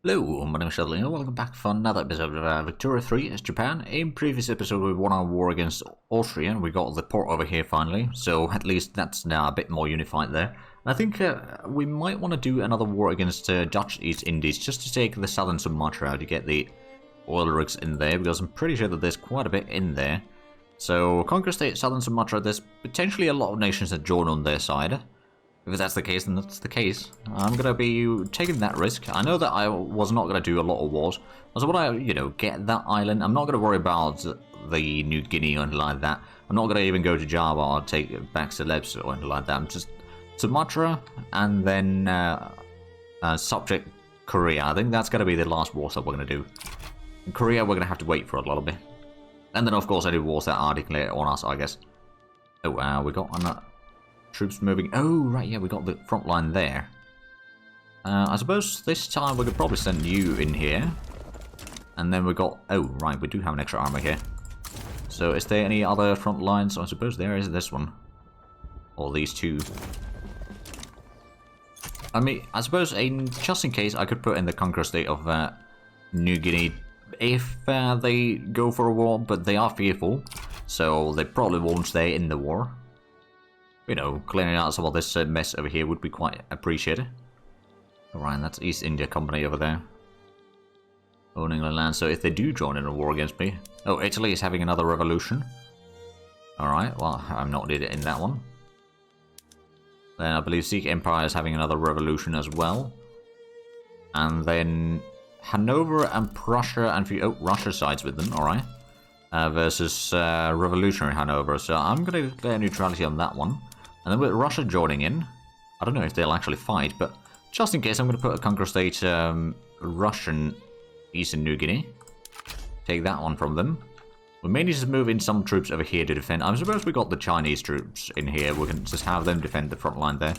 Hello, my name is Sheldon, and welcome back for another episode of Victoria 3 as Japan. In previous episode we won our war against Austria and we got the port over here finally, so at least that's now a bit more unified there. And I think we might want to do another war against Dutch East Indies just to take the southern Sumatra to get the oil rigs in there, because I'm pretty sure that there's quite a bit in there. So Conquer State, southern Sumatra, there's potentially a lot of nations that join on their side. If that's the case, then that's the case. I'm going to be taking that risk. I know that I was not going to do a lot of wars. So when I, get that island, I'm not going to worry about the New Guinea or anything like that. I'm not going to even go to Java or take back Celebes or anything like that. I'm just Sumatra and then subject Korea. I think that's going to be the last wars that we're going to do. In Korea, we're going to have to wait for a little bit. And then, of course, any wars that are declared on us, I guess. Oh, we got another... Troops moving. Oh, right, yeah, we got the front line there. I suppose this time we could probably send you in here. And then we got... Oh, right, we do have an extra armor here. So is there any other front lines? I suppose there is this one. Or these two. I mean, I suppose just in case I could put in the Conquer State of New Guinea if they go for a war, but they are fearful. So they probably won't stay in the war. Clearing out some of this mess over here would be quite appreciated. Alright, that's East India Company over there. Owning the land, so if they do join in a war against me... Oh, Italy is having another revolution. Alright, well, I'm not needed in that one. Then I believe Sikh Empire is having another revolution as well. And then Hanover and Prussia and... Oh, Russia sides with them, alright. Versus Revolutionary Hanover, so I'm going to declare neutrality on that one. And then with Russia joining in, I don't know if they'll actually fight, but just in case, I'm going to put a Conquer State Russian Eastern New Guinea. Take that one from them. We may need to move in some troops over here to defend. I suppose we got the Chinese troops in here. We can just have them defend the front line there.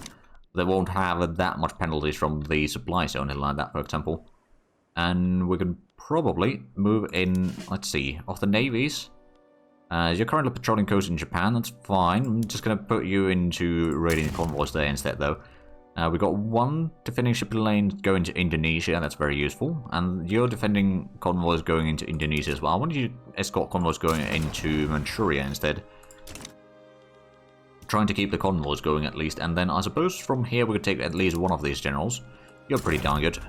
They won't have that much penalties from the supply zone and like that, for example. And we can probably move in, let's see, of the navies. You're currently patrolling coast in Japan, that's fine. I'm just going to put you into raiding convoys there instead, though. We got one defending shipping lane going to Indonesia, that's very useful. And you're defending convoys going into Indonesia as well. I want you to escort convoys going into Manchuria instead. Trying to keep the convoys going at least, and then I suppose from here we could take at least one of these generals. You're pretty darn good.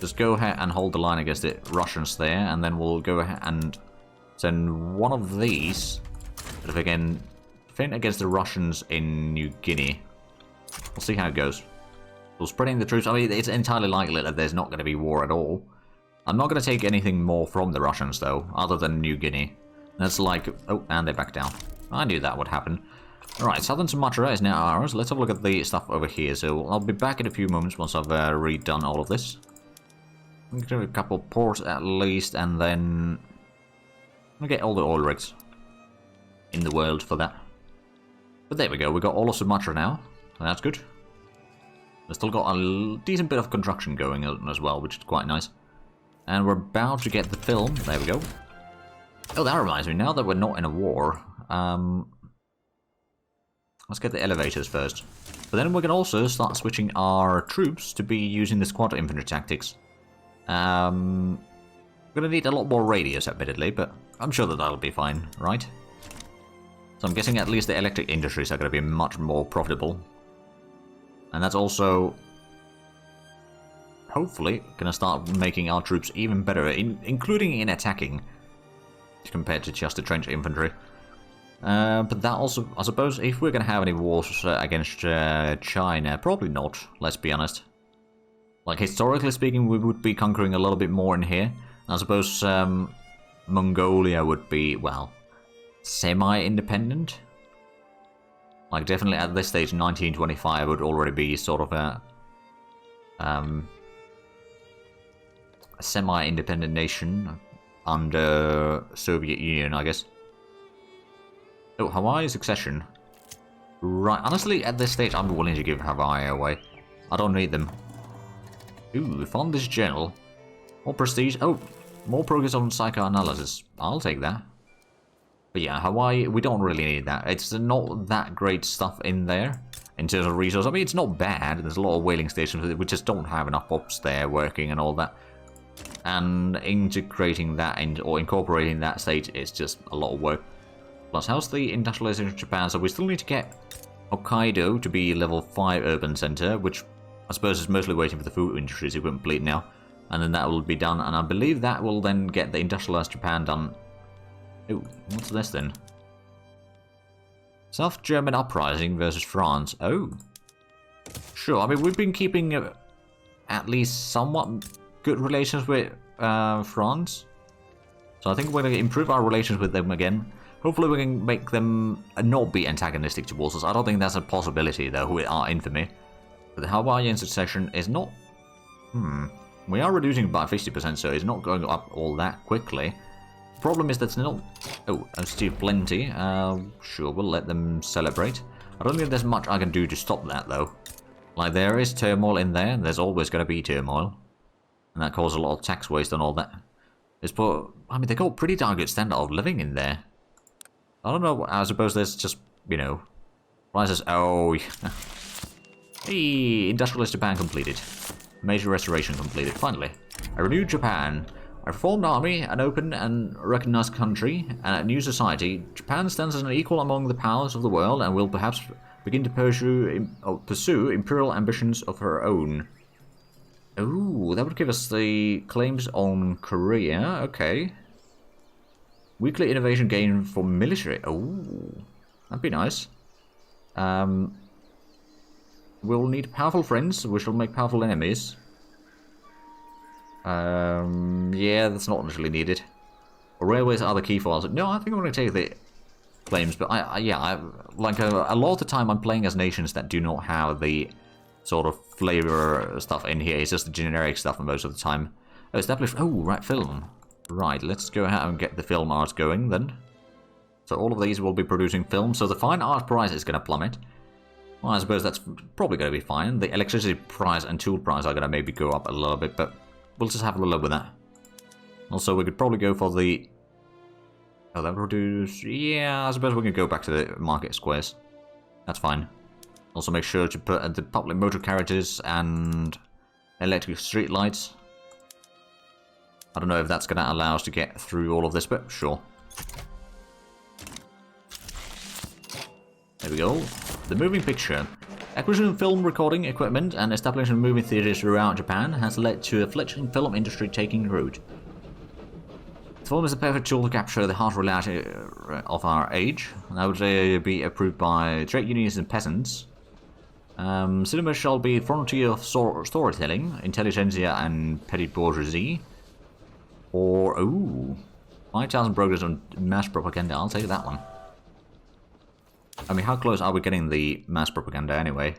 Just go ahead and hold the line against the Russians there, and then we'll go ahead and send one of these, but if I can defend against the Russians in New Guinea. We'll see how it goes. We're spreading the troops. I mean, it's entirely likely that there's not going to be war at all. I'm not going to take anything more from the Russians, though, other than New Guinea. That's like... Oh, and they back down. I knew that would happen. Alright, Southern Sumatra is now ours. Let's have a look at the stuff over here. So I'll be back in a few moments once I've redone all of this. We'll do a couple ports at least, and then we'll get all the oil rigs in the world for that. But there we go, we got all of Sumatra now, and that's good. We've still got a decent bit of construction going on as well, which is quite nice. And we're about to get the film, there we go. Oh, that reminds me, now that we're not in a war, let's get the elevators first. But then we can also start switching our troops to be using the squad infantry tactics. We're gonna need a lot more radius, admittedly, but I'm sure that that'll be fine, right? So I'm guessing at least the electric industries are gonna be much more profitable. And that's also, hopefully, gonna start making our troops even better, including in attacking, compared to just the trench infantry. But that also, I suppose, if we're gonna have any wars against China, probably not, let's be honest. Like, historically speaking, we would be conquering a little bit more in here. I suppose Mongolia would be, well, semi-independent. Like, definitely at this stage, 1925 would already be sort of a semi-independent nation under Soviet Union, I guess. Oh, Hawaii succession. Right, honestly, at this stage, I'm willing to give Hawaii away. I don't need them. Ooh, found this journal. More prestige. Oh, more progress on psychoanalysis. I'll take that. But yeah, Hawaii, we don't really need that. It's not that great stuff in there in terms of resources. I mean, it's not bad. There's a lot of whaling stations. We just don't have enough ops there working and all that. And integrating that or incorporating that state is just a lot of work. Plus, how's the industrialization of Japan? So we still need to get Hokkaido to be level 5 urban center, which I suppose is mostly waiting for the food industry to complete now. And then that will be done, and I believe that will then get the industrialized Japan done. Oh, what's this then? South German uprising versus France. Oh. Sure, I mean, we've been keeping at least somewhat good relations with France. So I think we're going to improve our relations with them again. Hopefully we can make them not be antagonistic towards us. I don't think that's a possibility, though, with our infamy. But the Hawaiian succession is not... We are reducing by 50%, so it's not going up all that quickly. The problem is that's not... Oh, Steve Plenty. Sure, we'll let them celebrate. I don't think there's much I can do to stop that, though. Like, there is turmoil in there. There's always going to be turmoil. And that causes a lot of tax waste and all that. I mean, they got pretty darn good standard of living in there. I don't know, I suppose there's just, you know... Prices... Oh, yeah. Hey, industrialist Japan completed. Major restoration completed, finally. A renewed Japan. A reformed army, an open and recognized country, and a new society. Japan stands as an equal among the powers of the world and will perhaps begin to pursue imperial ambitions of her own. Ooh, that would give us the claims on Korea. Okay. Weekly innovation gain for military. Ooh, that'd be nice. We'll need powerful friends, which will make powerful enemies. Yeah, that's not actually needed. Railways are the key files. No, I think I'm going to take the claims, but like a lot of the time I'm playing as nations that do not have the sort of flavor stuff in here. It's just the generic stuff most of the time. Oh, established. Oh, right, film. Right, let's go ahead and get the film art going then. So all of these will be producing film, so the fine art price is going to plummet. Well, I suppose that's probably going to be fine. The electricity price and tool price are going to maybe go up a little bit, but we'll just have a look with that. Also, we could probably go for the... Oh, that produce... Yeah, I suppose we can go back to the market squares. That's fine. Also make sure to put the public motor carriages and electric street lights. I don't know if that's going to allow us to get through all of this, but sure. There we go. The moving picture. Acquisition of film recording equipment and establishment of movie theaters throughout Japan has led to a fledgling film industry taking root. The film is a perfect tool to capture the harsh reality of our age. That would be approved by trade unions and peasants. Cinema shall be frontier of storytelling, intelligentsia and petty bourgeoisie. Or, ooh, 5,000 progress on mass propaganda. I'll take that one. I mean, how close are we getting the mass propaganda anyway?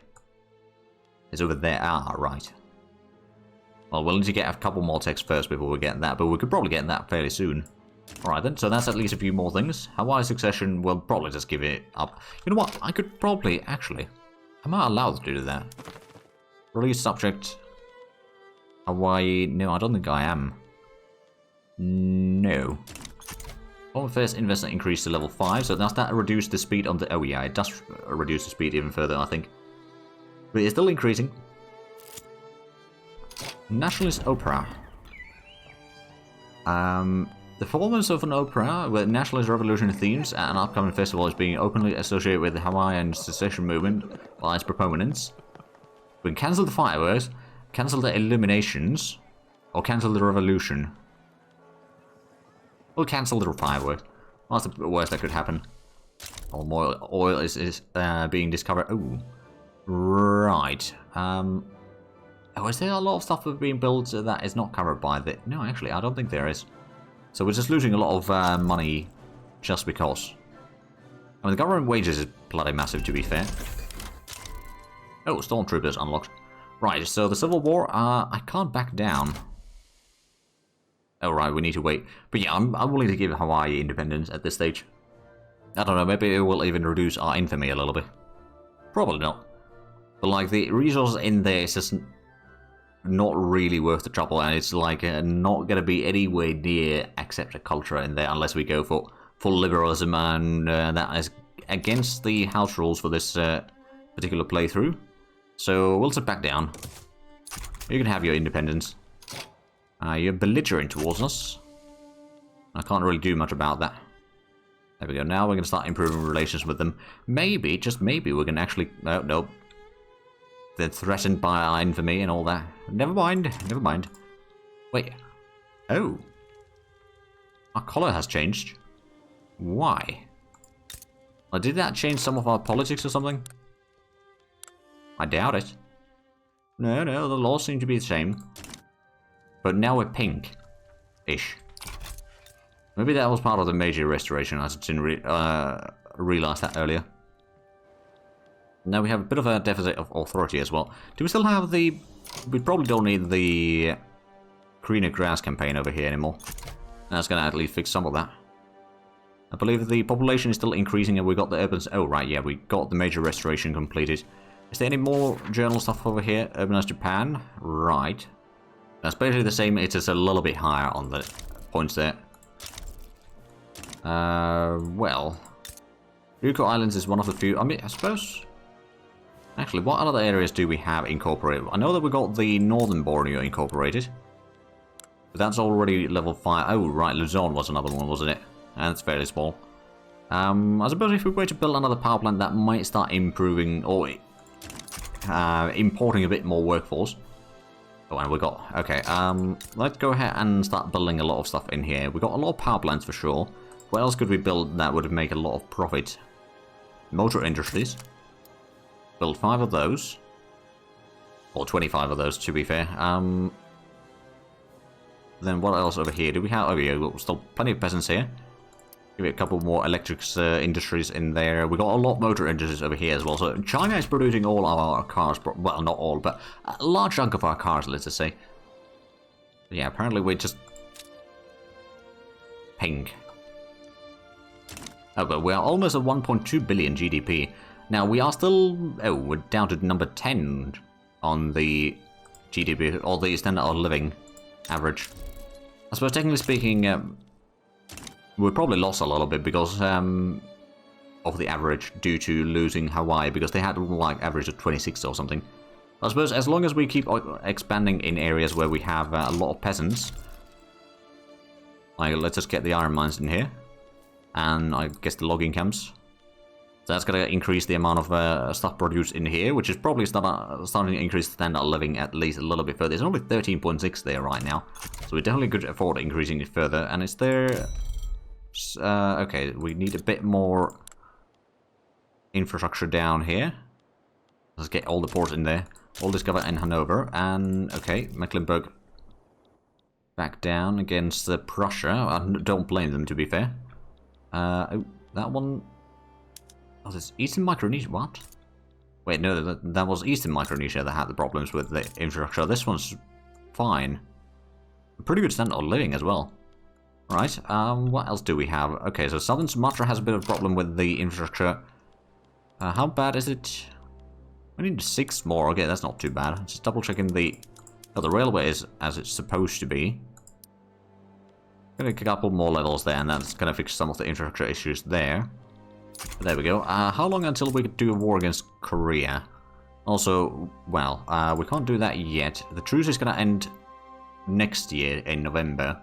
It's over there. Ah, right. Well, we'll need to get a couple more texts first before we get that, but we could probably get that fairly soon. Alright then, so that's at least a few more things. Hawaii succession, we'll probably just give it up. You know what? I could probably, actually... Am I allowed to do that? Release subject. Hawaii... No, I don't think I am. No. Foreign affairs investment increased to level 5, so does that reduce the speed on the... Oh yeah, it does reduce the speed even further, I think. But it's still increasing. Nationalist opera. The performance of an opera with nationalist revolution themes at an upcoming festival is being openly associated with the Hawaiian secession movement by its proponents. We can cancel the fireworks, cancel the illuminations, or cancel the revolution. We'll cancel the fireworks. What's the worst that could happen? Oh, more oil is being discovered. Oh, right. Oh, is there a lot of stuff being built that is not covered by the... No, actually, I don't think there is. So we're just losing a lot of money just because. I mean, the government wages is bloody massive, to be fair. Oh, stormtroopers unlocked. Right, so the Civil War, I can't back down. Oh, right, we need to wait. But yeah, I'm willing to give Hawaii independence at this stage. I don't know, maybe it will even reduce our infamy a little bit. Probably not. But like, the resources in there is just not really worth the trouble, and it's like not gonna be anywhere near accepted culture in there unless we go for full liberalism, and that is against the house rules for this particular playthrough. So we'll sit back down. You can have your independence. You're belligerent towards us. I can't really do much about that. There we go. Now we're going to start improving relations with them. Maybe, just maybe, we can actually... Oh, no. They're threatened by our infamy and all that. Never mind. Never mind. Wait. Oh. Our color has changed. Why? Well, did that change some of our politics or something? I doubt it. No, no, the laws seem to be the same. But now we're pink-ish. Maybe that was part of the major restoration. I didn't realize that earlier. Now we have a bit of a deficit of authority as well. Do we still have the... We probably don't need the greener grass campaign over here anymore. That's going to at least fix some of that. I believe the population is still increasing and we got the urban... Oh, right, yeah, we got the major restoration completed. Is there any more journal stuff over here? Urbanized Japan? Right. That's basically the same. It is a little bit higher on the points there. Well... Ryukyu Islands is one of the few... I mean, I suppose... Actually, what other areas do we have incorporated? I know that we got the Northern Borneo incorporated. But that's already level 5. Oh, right, Luzon was another one, wasn't it? And it's fairly small. I suppose if we were to build another power plant, that might start improving or importing a bit more workforce. Oh, and we got... Okay, let's go ahead and start building a lot of stuff in here. We got a lot of power plants for sure. What else could we build that would make a lot of profit? Motor industries. Build 5 of those. Or 25 of those, to be fair. Then what else over here? Do we have... Oh, yeah, we've got still plenty of peasants here. Give it a couple more electric industries in there. We got a lot of motor industries over here as well. So China is producing all of our cars. Well, not all, but a large chunk of our cars, let's just say. But yeah, apparently we're just... Pink. Oh, but we're almost at 1.2 billion GDP. Now, we are still... Oh, we're down to number 10 on the GDP, or the standard of living average. I suppose, technically speaking, we probably lost a little bit because of the average due to losing Hawaii, because they had like average of 26 or something. I suppose as long as we keep expanding in areas where we have a lot of peasants, like let's just get the iron mines in here, and I guess the logging camps. So that's going to increase the amount of stuff produced in here, which is probably starting to increase the standard of living at least a little bit further. It's only 13.6 there right now, so we definitely could afford increasing it further. And is there... okay, we need a bit more infrastructure down here. Let's get all the ports in there. All discover in Hanover. And, okay, Mecklenburg back down against Prussia. I don't blame them, to be fair. Oh, that one... Oh, this Eastern Micronesia, what? Wait, no, that was Eastern Micronesia that had the problems with the infrastructure. This one's fine. Pretty good standard of living as well. Alright, what else do we have? Okay, so Southern Sumatra has a bit of a problem with the infrastructure. How bad is it? We need 6 more. Okay, that's not too bad. Just double checking the... Oh, the railway is as it's supposed to be. Gonna a couple more levels there, and that's gonna fix some of the infrastructure issues there. There we go. How long until we could do a war against Korea? Also, well, we can't do that yet. The truce is going to end next year in November.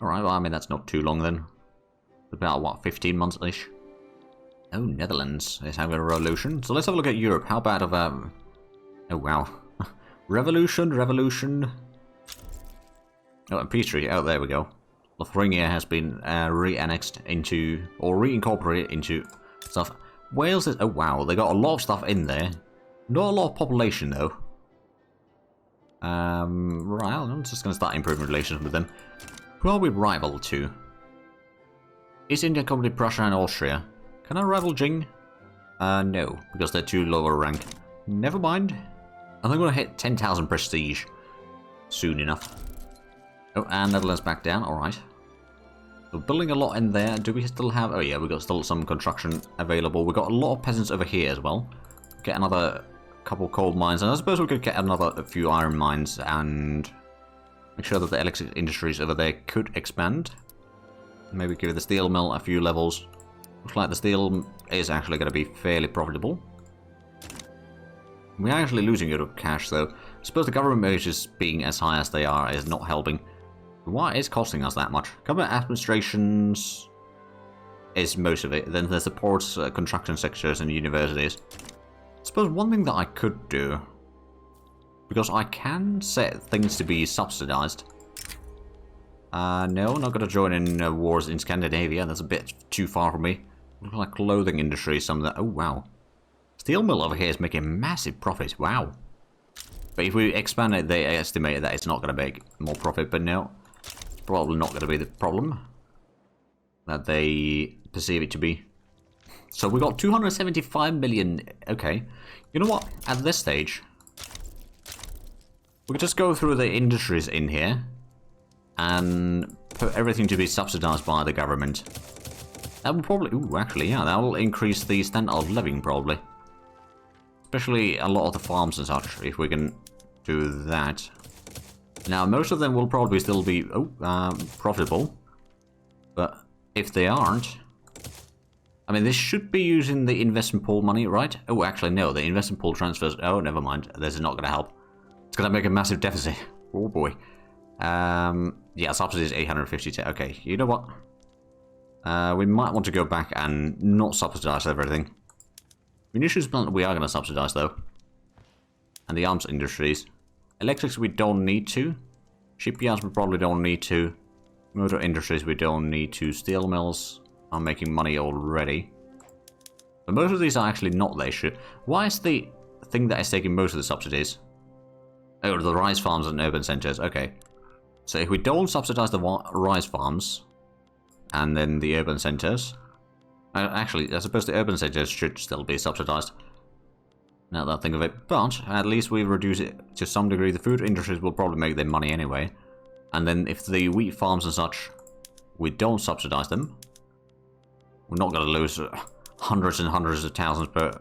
Alright, well, I mean, that's not too long then. About, what, 15 months-ish? Oh, Netherlands is having a revolution. So let's have a look at Europe. How bad of a... Oh, wow. Revolution. Oh, and peace treaty. Oh, there we go. Lithuania has been re-annexed into, or reincorporated into stuff. Wales is, oh wow, they got a lot of stuff in there. Not a lot of population though. Right, I'm just going to start improving relations with them. Who are we rival to? East India Company, Prussia and Austria. Can I rival Jing? No, because they're too lower rank. Never mind. I'm going to hit 10,000 prestige soon enough. Oh, and Netherlands back down, alright. We're building a lot in there. Do we still have... Oh yeah, we've got still some construction available. We've got a lot of peasants over here as well. Get another couple coal mines. And I suppose we could get a few iron mines and make sure that the electric industries over there could expand. Maybe give the steel mill a few levels. Looks like the steel is actually going to be fairly profitable. We're actually losing a bit of cash, though. I suppose the government wages being as high as they are is not helping. Why is costing us that much? Government administrations is most of it. Then there's the ports, construction sectors, and universities. I suppose one thing that I could do, because I can set things to be subsidized. No, not going to join in wars in Scandinavia. That's a bit too far for me. Look like clothing industry, some of that. Oh, wow. Steel mill over here is making massive profits. Wow. But if we expand it, they estimate that it's not going to make more profit. But no, it's probably not going to be the problem that they perceive it to be. So we got 275 million. Okay. You know what? At this stage, we could just go through the industries in here and put everything to be subsidized by the government. That will probably... Ooh, actually, yeah, that will increase the standard of living, probably. Especially a lot of the farms and such, if we can do that. Now, most of them will probably still be profitable. But if they aren't... I mean, this should be using the investment pool money, right? Oh, actually, no, the investment pool transfers... Oh, never mind. This is not going to help. It's going to make a massive deficit. Oh, boy. Yeah, subsidy is 850. Okay, you know what? We might want to go back and not subsidize everything. Munitions plant we are going to subsidize, though. And the arms industries. Electrics we don't need to. Shipyards we probably don't need to. Motor industries we don't need to. Steel mills are making money already. But most of these are actually not the issue. Why is the thing that is taking most of the subsidies? Oh, the rice farms and urban centers. Okay. So if we don't subsidize the rice farms, and then the urban centers... actually, I suppose the urban centers should still be subsidized. Now that I think of it. But at least we reduce it to some degree. The food industries will probably make their money anyway. And then if the wheat farms and such, we don't subsidize them, we're not going to lose hundreds and hundreds of thousands per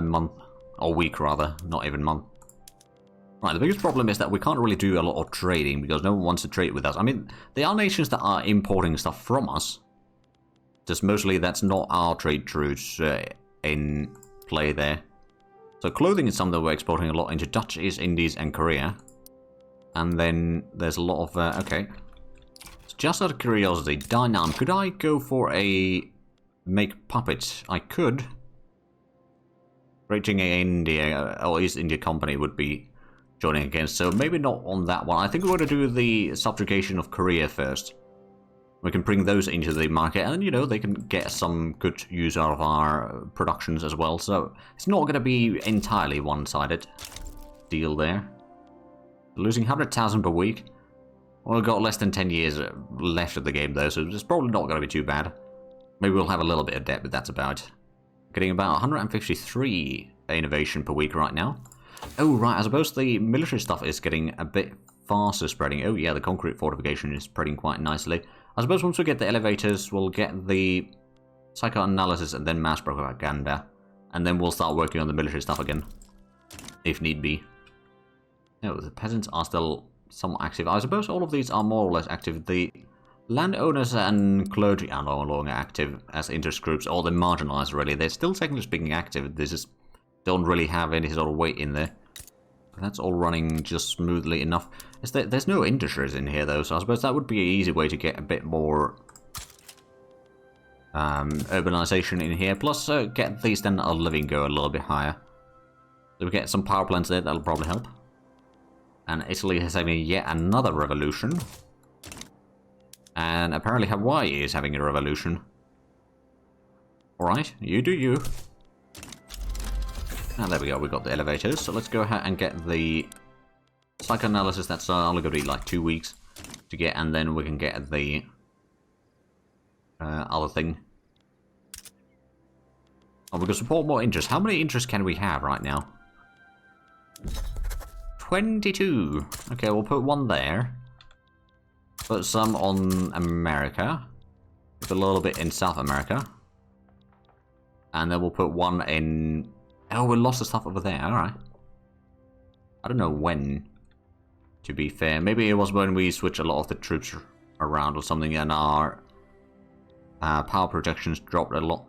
month. Or week, rather. Not even month. Right, the biggest problem is that we can't really do a lot of trading because no one wants to trade with us. I mean, there are nations that are importing stuff from us. Just mostly that's not our trade routes in play there. So clothing is something we're exporting a lot into Dutch, East Indies and Korea. And then there's a lot of... okay. So just out of curiosity, Dynam, could I go for a... make puppets? I could. Rating India or East India Company would be joining against, so maybe not on that one. I think we're going to do the subjugation of Korea first. We can bring those into the market, and you know, they can get some good use out of our productions as well. So it's not going to be entirely one-sided deal there. Losing 100,000 per week. Well, we've got less than 10 years left of the game though, so it's probably not going to be too bad. Maybe we'll have a little bit of debt, but that's about it. Getting about 153 innovation per week right now. Oh, right, I suppose the military stuff is getting a bit faster spreading. Oh, yeah, the concrete fortification is spreading quite nicely. I suppose once we get the elevators, we'll get the psychoanalysis and then mass propaganda. And then we'll start working on the military stuff again, if need be. No, the peasants are still somewhat active. I suppose all of these are more or less active. The landowners and clergy are no longer active as interest groups, or they're marginalized, really. They're still technically speaking active. They just don't really have any sort of weight in there. That's all running just smoothly enough. There's no industries in here, though, so I suppose that would be an easy way to get a bit more urbanization in here. Plus, get the standard of living go a little bit higher. So we get some power plants there, that'll probably help. And Italy is having yet another revolution. And apparently Hawaii is having a revolution. Alright, you do you. Ah, there we go, we got the elevators. So let's go ahead and get the psychoanalysis. That's only going to be like 2 weeks to get, and then we can get the other thing. Oh, we can support more interest. How many interests can we have right now? 22. Okay, we'll put one there. Put some on America. Put a little bit in South America. And then we'll put one in... Oh, we lost the stuff over there, alright. I don't know when, to be fair. Maybe it was when we switched a lot of the troops around or something and our power projections dropped a lot.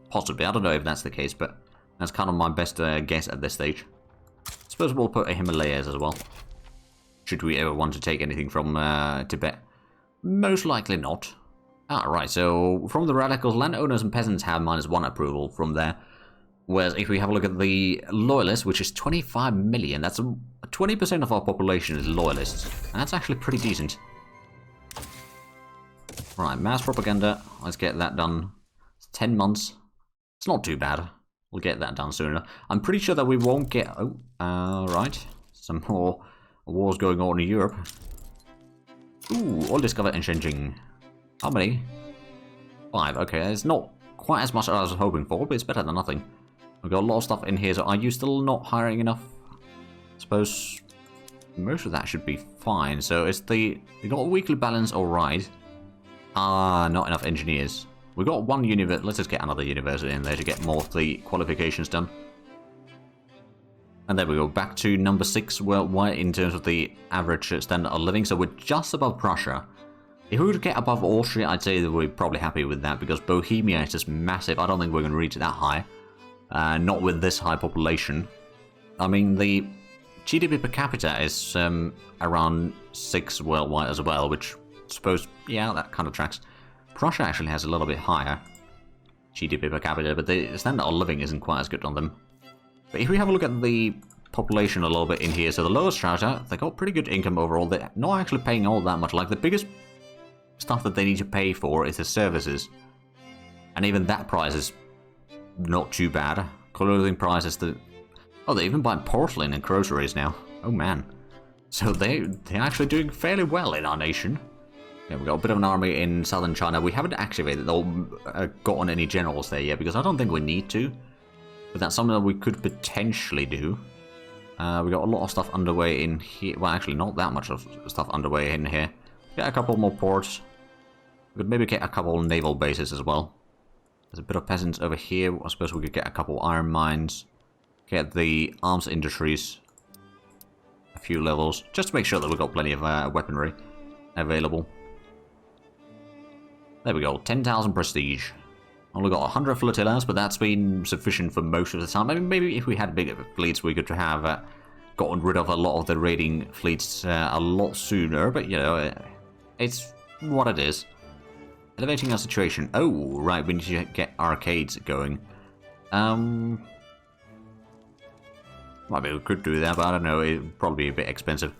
Possibly, I don't know if that's the case, but That's kind of my best guess at this stage. I suppose we'll put a Himalayas as well. Should we ever want to take anything from Tibet? Most likely not. Right, so from the radicals, landowners and peasants have -1 approval from there. Whereas if we have a look at the loyalists, which is 25 million, that's 20% of our population is loyalists. And that's actually pretty decent. Right, mass propaganda. Let's get that done. It's 10 months. It's not too bad. We'll get that done sooner. I'm pretty sure that we won't get... Oh, right. Some more wars going on in Europe. Ooh, all discovered in Shenzhen. How many? 5. Okay, it's not quite as much as I was hoping for, but it's better than nothing. We've got a lot of stuff in here, so are you still not hiring enough? I suppose most of that should be fine. So it's the... We got a weekly balance, alright. Not enough engineers. We got one university. Let's just get another university in there to get more of the qualifications done. And there we go, back to number 6 worldwide in terms of the average standard of living. So we're just above Prussia. If we were to get above Austria, I'd say that we're probably happy with that, because Bohemia is just massive. I don't think we're going to reach that high. Not with this high population. I mean, the GDP per capita is around 6 worldwide as well, which I suppose, yeah, that kind of tracks. Prussia actually has a little bit higher GDP per capita, but the standard of living isn't quite as good on them. But if we have a look at the population a little bit in here, so the lower strata, they got pretty good income overall. They're not actually paying all that much. Like, the biggest stuff that they need to pay for is the services. And even that price is not too bad. Clothing prices, oh, they even buy porcelain and groceries now. Oh man. So they're actually doing fairly well in our nation. Yeah, we've got a bit of an army in southern China. We haven't activated or gotten any generals there yet, because I don't think we need to. But that's something that we could potentially do. We got a lot of stuff underway in here. Well, actually, not that much of stuff underway in here. Get a couple more ports. We could maybe get a couple naval bases as well. There's a bit of peasants over here. I suppose we could get a couple iron mines. Get the arms industries. A few levels. Just to make sure that we've got plenty of weaponry available. There we go. 10,000 prestige. Only got 100 flotillas, but that's been sufficient for most of the time. I mean, maybe if we had bigger fleets, we could have gotten rid of a lot of the raiding fleets a lot sooner. But, you know, it's what it is. Elevating our situation. Oh, right, we need to get arcades going. Might be we could do that, but I don't know. It'd probably be a bit expensive.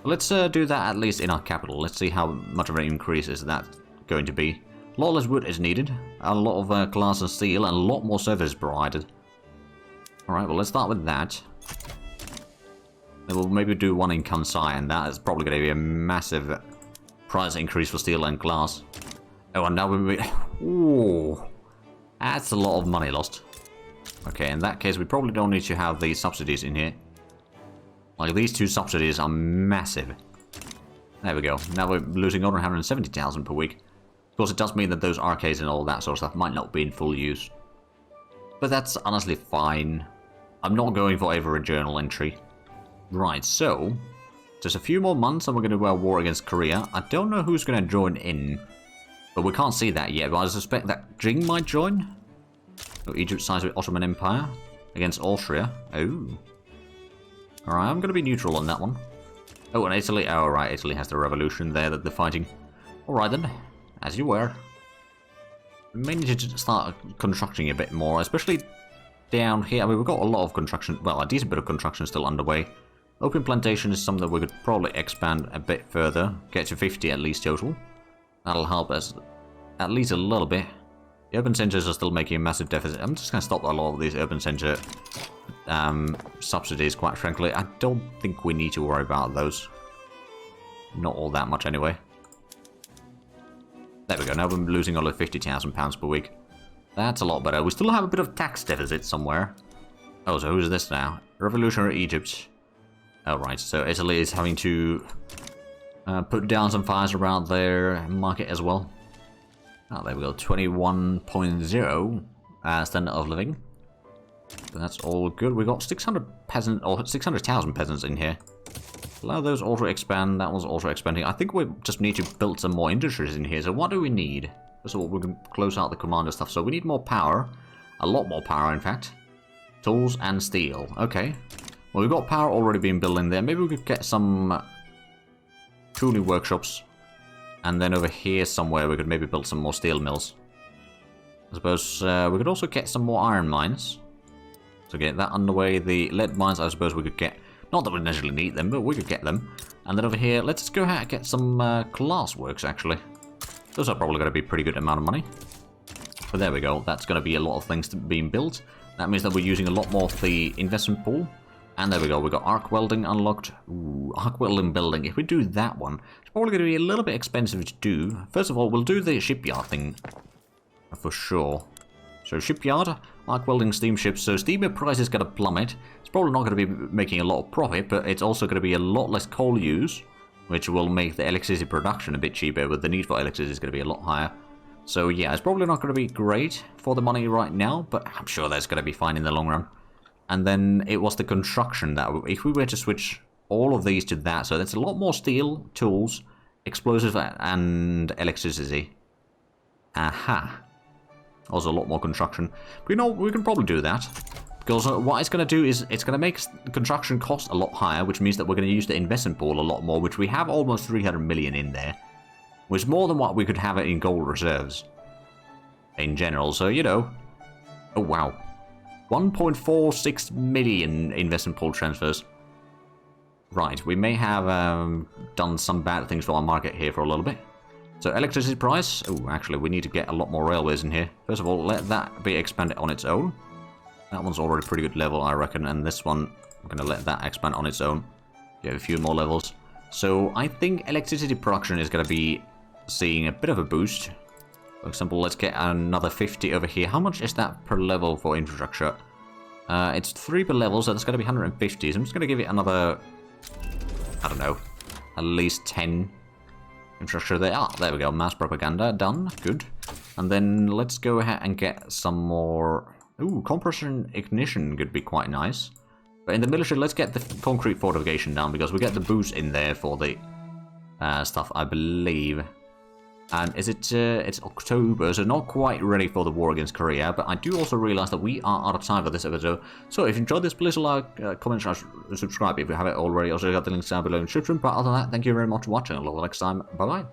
Let's do that at least in our capital. Let's see how much of an increase is that going to be. A lot less wood is needed, a lot of glass and steel, and a lot more services provided. Alright, well, let's start with that. Then we'll maybe do one in Kansai, and that is probably going to be a massive price increase for steel and glass. Oh, and now we... Ooh, that's a lot of money lost. Okay, in that case, we probably don't need to have these subsidies in here. Like, these two subsidies are massive. There we go. Now we're losing over 170,000 per week. Of course, it does mean that those arcades and all that sort of stuff might not be in full use. But that's honestly fine. I'm not going for ever a journal entry. Right, so... just a few more months and we're going to war against Korea. I don't know who's going to join in. But we can't see that yet, but I suspect that Jing might join. So Egypt sides with Ottoman Empire against Austria. Oh. Alright, I'm going to be neutral on that one. Oh, and Italy. Oh, right, Italy has the revolution there that they're fighting. Alright then. As you were. We may need to start constructing a bit more, especially down here. I mean, we've got a lot of construction, well, a decent bit of construction still underway. Opium plantation is something that we could probably expand a bit further, get to 50 at least total. That'll help us at least a little bit. The urban centers are still making a massive deficit. I'm just going to stop a lot of these urban center subsidies, quite frankly. I don't think we need to worry about those. Not all that much anyway. There we go, now we're losing only £50,000 per week. That's a lot better. We still have a bit of tax deficit somewhere. Oh, so who's this now? Revolutionary Egypt. Oh, right, so Italy is having to put down some fires around their market as well. Oh, there we go, 21.0 standard of living. So that's all good. We got 600 peasant or 600,000 peasants in here. Allow those auto expand. That one's auto expanding. I think we just need to build some more industries in here. So what do we need? First of all, we can close out the commander stuff. So we need more power, a lot more power, in fact. Tools and steel. Okay. Well, we've got power already being built in there. Maybe we could get some tooling workshops. And then over here somewhere we could maybe build some more steel mills. I suppose we could also get some more iron mines. So get that underway. The lead mines, I suppose we could get. Not that we necessarily need them, but we could get them. And then over here, let's go ahead and get some glass works, actually. Those are probably going to be a pretty good amount of money. But there we go. That's going to be a lot of things being built. That means that we're using a lot more of the investment pool. And there we go. We got arc welding unlocked. Ooh, arc welding building. If we do that one, it's probably going to be a little bit expensive to do. First of all, we'll do the shipyard thing. For sure. So shipyard, arc welding steamships. So steamer price is going to plummet. It's probably not going to be making a lot of profit, but it's also going to be a lot less coal use, which will make the electricity production a bit cheaper, but the need for electricity is going to be a lot higher. So yeah, it's probably not going to be great for the money right now, but I'm sure that's going to be fine in the long run. And then it was the construction that, if we were to switch all of these to that, so that's a lot more steel, tools, explosives, and electricity. Aha. Also a lot more construction. But you know, we can probably do that. Because what it's going to do is it's going to make construction cost a lot higher, which means that we're going to use the investment pool a lot more, which we have almost 300 million in there. Which is more than what we could have in gold reserves. In general, so you know. Oh wow. 1.46 million investment pool transfers. Right, we may have done some bad things for our market here for a little bit. So electricity price. Oh, actually we need to get a lot more railways in here. First of all, let that be expanded on its own. That one's already pretty good level, I reckon, and this one, I'm going to let that expand on its own. Get a few more levels. So I think electricity production is going to be seeing a bit of a boost. For example, let's get another 50 over here. How much is that per level for infrastructure? It's 3 per level, so that's going to be 150. So I'm just going to give it another, I don't know, at least 10 infrastructure there. Ah, there we go. Mass propaganda, done. Good. And then let's go ahead and get some more. Ooh, compression ignition could be quite nice. But in the military, let's get the concrete fortification down, because we get the boost in there for the stuff, I believe. And is it, it's October, so not quite ready for the war against Korea, but I do also realize that we are out of time for this episode. So if you enjoyed this, please like, comment, share, subscribe if you haven't already. Also got the links down below in the description. But other than that, thank you very much for watching. Until next time, bye bye.